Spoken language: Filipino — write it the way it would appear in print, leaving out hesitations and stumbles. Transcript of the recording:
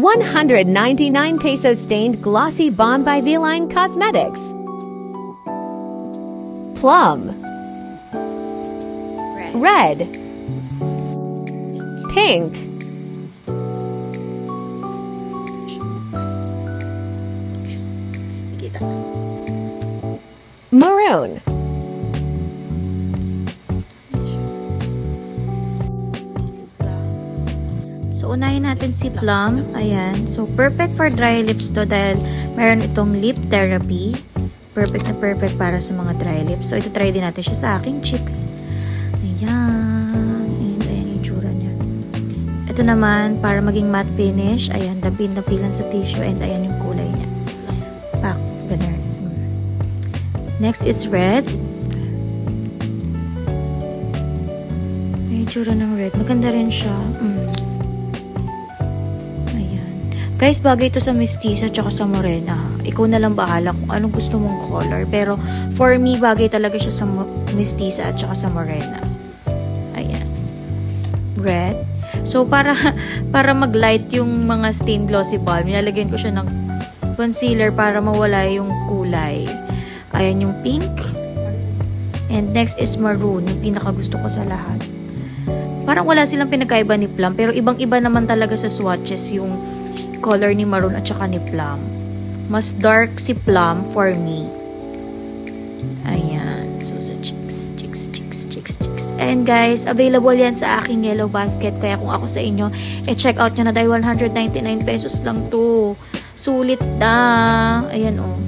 199 pesos stained glossy balm by Veline Cosmetics. Plum. Red. Pink. Maroon. So, unahin natin si Plum. Ayan. So, perfect for dry lips to dahil meron itong lip therapy. Perfect na perfect para sa mga dry lips. So, ito try din natin siya sa aking cheeks. Ayan. Ayan yung tsura niya. Ito naman, para maging matte finish. Ayan, dapin-dapilan sa tissue and ayan yung kulay niya. Pak, ganun. Next is red. Ayan yung tsura ng red. Maganda rin siya. Guys, bagay ito sa mestiza at sa morena. Ikaw na lang bahala kung anong gusto mong color. Pero, for me, bagay talaga siya sa mestiza at sa morena. Ayan. Red. So, para mag-light yung mga stained glossy balm, nilalagyan ko siya ng concealer para mawala yung kulay. Ayan yung pink. And next is maroon, yung pinakagusto ko sa lahat. Parang wala silang pinagkaiba ni Plum, pero ibang-iba naman talaga sa swatches yung color ni maroon at saka ni Plum. Mas dark si Plum for me. Ayan. So, sa cheeks. And guys, available yan sa aking yellow basket. Kaya kung ako sa inyo, check out nyo na dahil 199 pesos lang to. Sulit na. Ayan, oh.